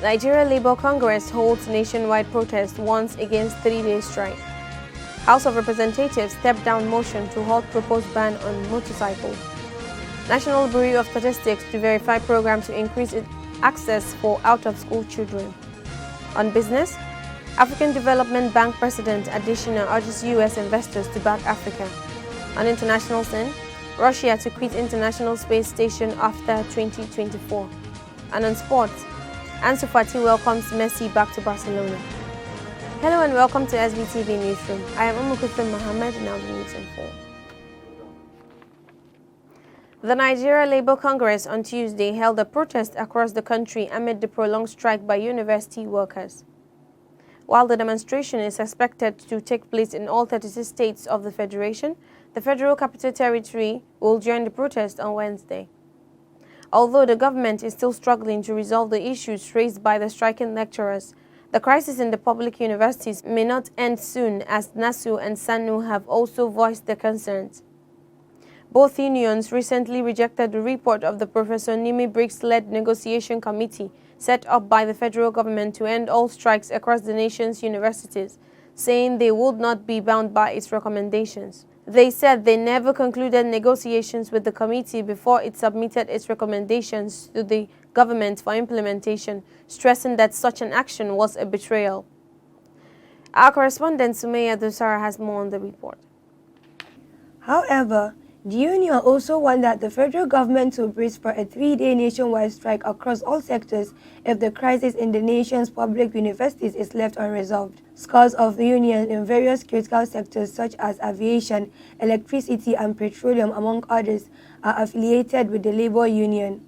Nigeria Labour Congress holds nationwide protest once against three-day strike. House of Representatives stepped down motion to halt proposed ban on motorcycles. National Bureau of Statistics to verify program to increase access for out-of-school children. On business, African Development Bank President Adesina urges U.S. investors to back Africa. On international scene, Russia to quit International Space Station after 2024. And on sports, Asuu welcomes Messi back to Barcelona. Hello and welcome to SBTV Newsroom. I am Umukuthum Mohammed and now the news in full. The Nigeria Labour Congress on Tuesday held a protest across the country amid the prolonged strike by university workers. While the demonstration is expected to take place in all 36 states of the Federation, the Federal Capital Territory will join the protest on Wednesday. Although the government is still struggling to resolve the issues raised by the striking lecturers, the crisis in the public universities may not end soon, as Asuu and SANU have also voiced their concerns. Both unions recently rejected the report of the Professor Nimi Briggs-led negotiation committee set up by the federal government to end all strikes across the nation's universities, saying they would not be bound by its recommendations. They said they never concluded negotiations with the committee before it submitted its recommendations to the government for implementation, stressing that such an action was a betrayal. Our correspondent Sumaya Dosara has more on the report. However, the union also warned that the federal government will brace for a three-day nationwide strike across all sectors if the crisis in the nation's public universities is left unresolved. Scores of the union in various critical sectors such as aviation, electricity and petroleum, among others, are affiliated with the labor union.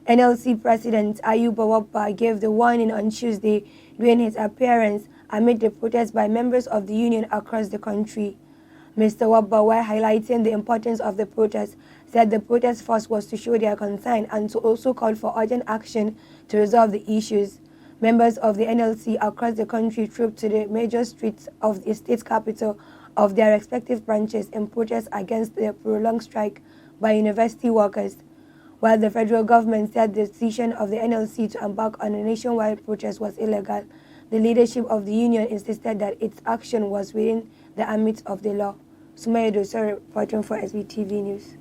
NLC President Asuu Wabba gave the warning on Tuesday during his appearance amid the protests by members of the union across the country. Mr. Wabba, while highlighting the importance of the protest, said the protest force was to show their concern and to also call for urgent action to resolve the issues. Members of the NLC across the country trooped to the major streets of the state capital of their respective branches in protest against the prolonged strike by university workers. While the federal government said the decision of the NLC to embark on a nationwide protest was illegal, the leadership of the union insisted that its action was within the ambit of the law. Sumaya Dosara reporting for SBTV News.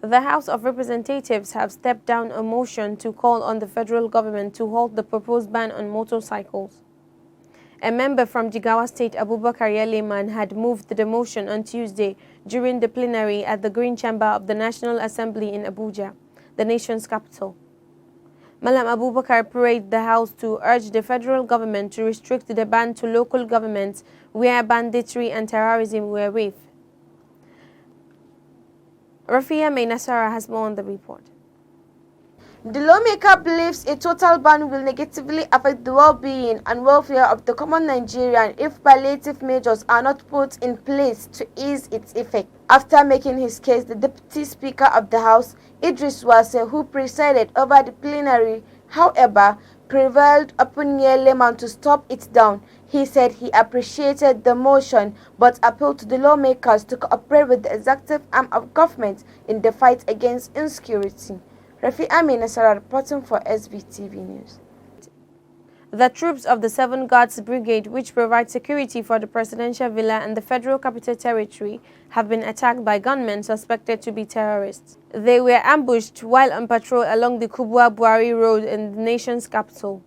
The House of Representatives have stepped down a motion to call on the federal government to halt the proposed ban on motorcycles. A member from Jigawa State, Abubakar Yeleman, had moved the motion on Tuesday during the plenary at the Green Chamber of the National Assembly in Abuja, the nation's capital. Malam Abubakar prayed the House to urge the federal government to restrict the ban to local governments where banditry and terrorism were rife. Rafia Nasara has more on the report. The lawmaker believes a total ban will negatively affect the well-being and welfare of the common Nigerian if palliative measures are not put in place to ease its effect. After making his case, the Deputy Speaker of the House, Idris Wase, who presided over the plenary, however, prevailed upon Yeleman to stop it down. He said he appreciated the motion but appealed to the lawmakers to cooperate with the executive arm of government in the fight against insecurity. Rafi Nasara reporting for SBTV News. The troops of the 7th Guards Brigade, which provide security for the Presidential Villa and the Federal Capital Territory, have been attacked by gunmen suspected to be terrorists. They were ambushed while on patrol along the Kubwa Buhari Road in the nation's capital.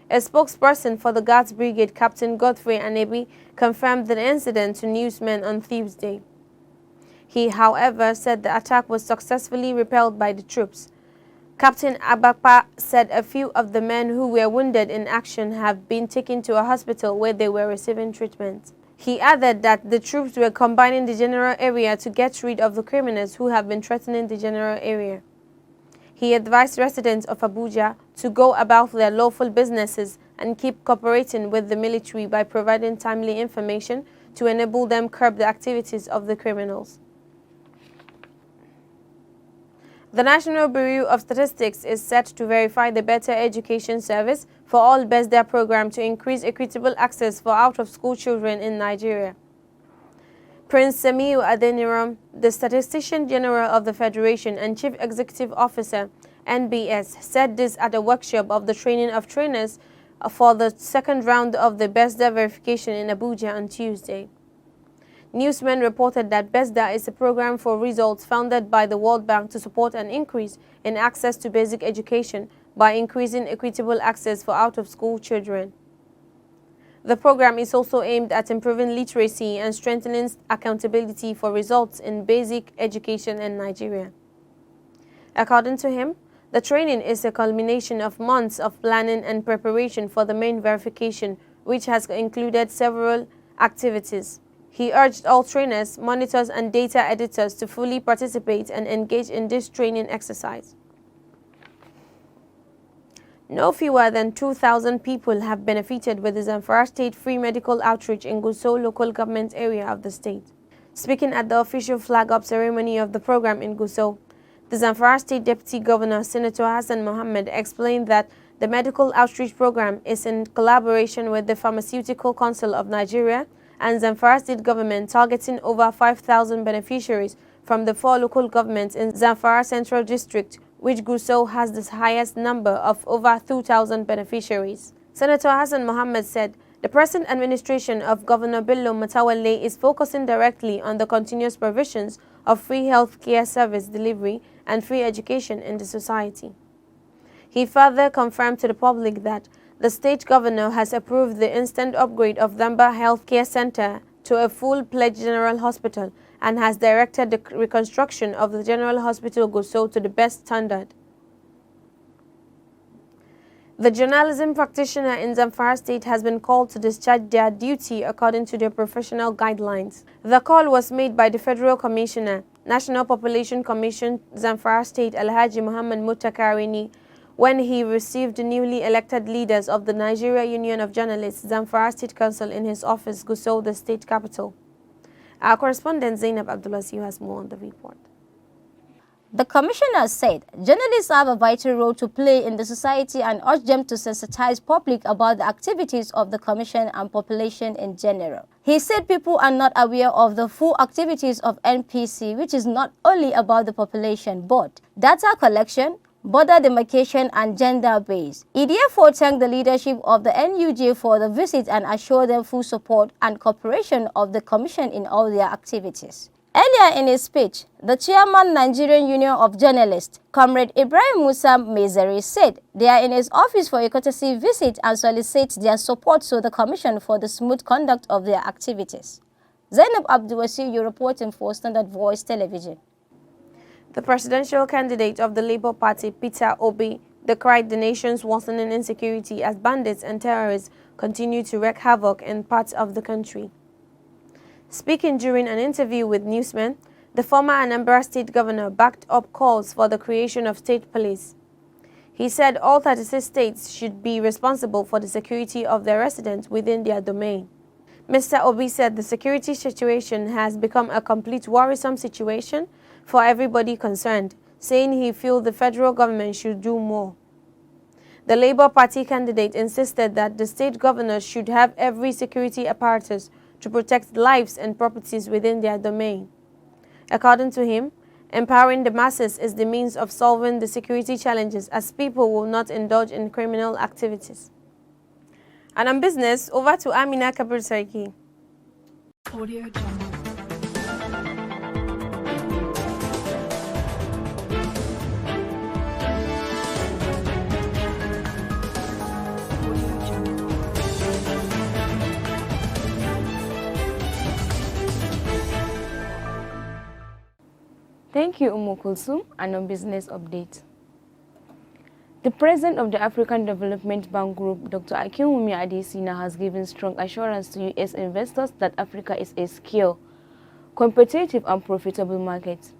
A spokesperson for the Guards Brigade, Captain Godfrey Anebi, confirmed the incident to newsmen on Tuesday. He, however, said the attack was successfully repelled by the troops. Captain Abakpa said a few of the men who were wounded in action have been taken to a hospital where they were receiving treatment. He added that the troops were combining the general area to get rid of the criminals who have been threatening the general area. He advised residents of Abuja to go about their lawful businesses and keep cooperating with the military by providing timely information to enable them curb the activities of the criminals. The National Bureau of Statistics is set to verify the Better Education Service for All BESDA program to increase equitable access for out-of-school children in Nigeria. Prince Semiu Adeniram, the Statistician General of the Federation and Chief Executive Officer, NBS, said this at a workshop of the training of trainers for the second round of the BESDA verification in Abuja on Tuesday. Newsmen reported that BESDA is a program for results founded by the World Bank to support an increase in access to basic education by increasing equitable access for out-of-school children. The program is also aimed at improving literacy and strengthening accountability for results in basic education in Nigeria. According to him, the training is a culmination of months of planning and preparation for the main verification, which has included several activities. He urged all trainers, monitors, and data editors to fully participate and engage in this training exercise. No fewer than 2,000 people have benefited with the Zamfara State Free Medical Outreach in Gusau local government area of the state. Speaking at the official flag-up ceremony of the program in Gusau, the Zamfara State Deputy Governor, Senator Hassan Mohammed, explained that the medical outreach program is in collaboration with the Pharmaceutical Council of Nigeria and Zamfara State government, targeting over 5,000 beneficiaries from the 4 local governments in Zamfara Central District, which Gusau has the highest number of over 2,000 beneficiaries. Senator Hassan Mohammed said the present administration of Governor Bello Matawalle is focusing directly on the continuous provisions of free health care service delivery and free education in the society. He further confirmed to the public that the state governor has approved the instant upgrade of Damba Health Care Center to a full-fledged general hospital and has directed the reconstruction of the General Hospital Gusau to the best standard. The journalism practitioner in Zamfara State has been called to discharge their duty according to their professional guidelines. The call was made by the Federal Commissioner, National Population Commission, Zamfara State, Alhaji Muhammad Mutakarini, when he received the newly elected leaders of the Nigeria Union of Journalists, Zamfara State Council, in his office, Gusau, the state capital. Our correspondent Zainab Abdullah has more on the report. The commissioner said journalists have a vital role to play in the society and urged them to sensitize public about the activities of the commission and population in general. He said people are not aware of the full activities of NPC, which is not only about the population but data collection, border demarcation, and gender base. He therefore thanked the leadership of the NUJ for the visit and assured them full support and cooperation of the commission in all their activities. Earlier in his speech, the chairman Nigerian Union of Journalists, Comrade Ibrahim Musa Mezari, said they are in his office for a courtesy visit and solicit their support to the commission for the smooth conduct of their activities. Zainab Abdulwasi, you reporting for Standard Voice Television. The presidential candidate of the Labour Party, Peter Obi, decried the nation's worsening insecurity as bandits and terrorists continue to wreak havoc in parts of the country. Speaking during an interview with newsmen, the former Anambra State Governor backed up calls for the creation of state police. He said all 36 states should be responsible for the security of their residents within their domain. Mr. Obi said the security situation has become a complete worrisome situation for everybody concerned, saying he feels the federal government should do more. The Labour Party candidate insisted that the state governors should have every security apparatus to protect lives and properties within their domain. According to him, empowering the masses is the means of solving the security challenges as people will not indulge in criminal activities. And on business, over to Amina Kabir Sarki. Audio Jungle. Thank you, Kulsum, and on business update. The president of the African Development Bank Group, Dr. Akinwumi Adesina, has given strong assurance to U.S. investors that Africa is a secure, competitive and profitable market.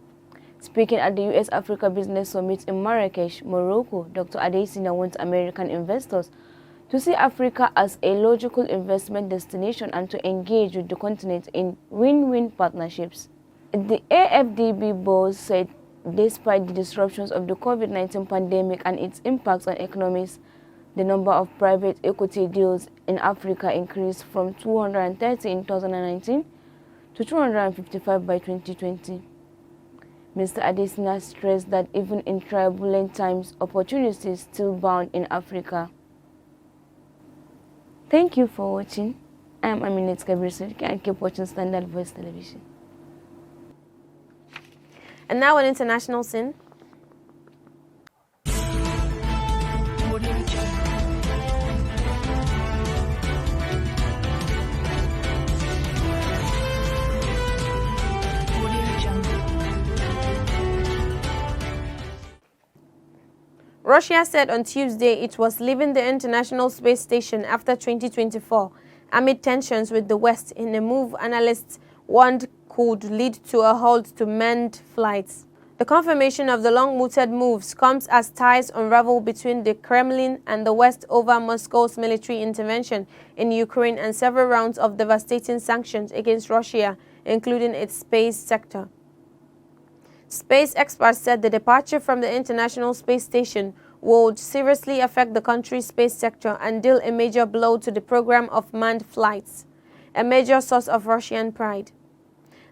Speaking at the U.S.-Africa Business Summit in Marrakesh, Morocco, Dr. Adesina wants American investors to see Africa as a logical investment destination and to engage with the continent in win-win partnerships. The AFDB boss said despite the disruptions of the COVID-19 pandemic and its impacts on economies, the number of private equity deals in Africa increased from 230 in 2019 to 255 by 2020. Mr. Adesina stressed that even in turbulent times, opportunities still abound in Africa. Thank you for watching. I am Aminat Kabir and keep watching Standard Voice Television. And now an international scene. Audio Jungle. Audio Jungle. Russia said on Tuesday it was leaving the International Space Station after 2024 amid tensions with the West in a move analysts warned could lead to a halt to manned flights. The confirmation of the long-mooted moves comes as ties unravel between the Kremlin and the West over Moscow's military intervention in Ukraine and several rounds of devastating sanctions against Russia, including its space sector. Space experts said the departure from the International Space Station would seriously affect the country's space sector and deal a major blow to the program of manned flights, a major source of Russian pride.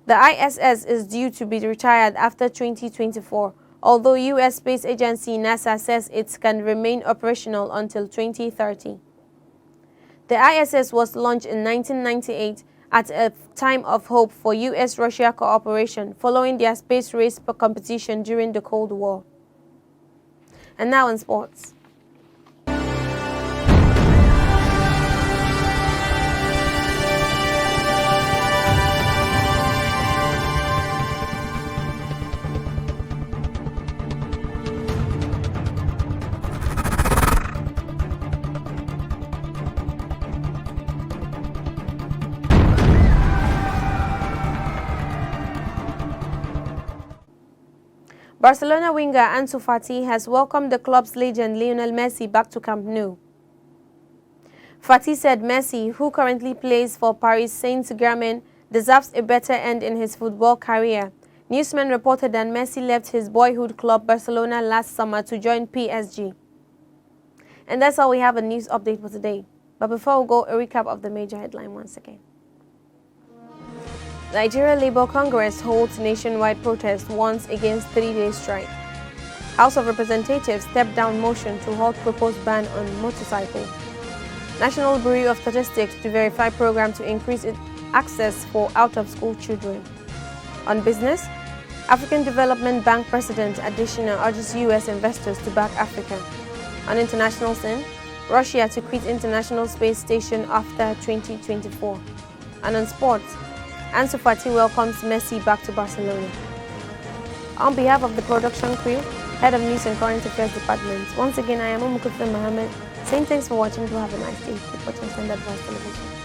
The ISS is due to be retired after 2024, although U.S. space agency NASA says it can remain operational until 2030. The ISS was launched in 1998 at a time of hope for U.S.-Russia cooperation following their space race competition during the Cold War. And now in sports. Barcelona winger Ansu Fati has welcomed the club's legend Lionel Messi back to Camp Nou. Fati said Messi, who currently plays for Paris Saint-Germain, deserves a better end in his football career. Newsmen reported that Messi left his boyhood club Barcelona last summer to join PSG. And that's all we have a news update for today. But before we go, a recap of the major headline once again. Nigeria Labour Congress holds nationwide protest once against 3-day strike. House of Representatives stepped down motion to halt proposed ban on motorcycle. National Bureau of Statistics to verify program to increase access for out-of-school children. On business, African Development Bank President Adesina urges U.S. investors to back Africa. On international scene, Russia to quit International Space Station after 2024. And on sports, Ansu Fati welcomes Messi back to Barcelona. On behalf of the production crew, Head of News and Current Affairs Department, once again I am Umukutla Mohammed, saying thanks for watching. Do have a nice day. Keep watching Standard Voice Television.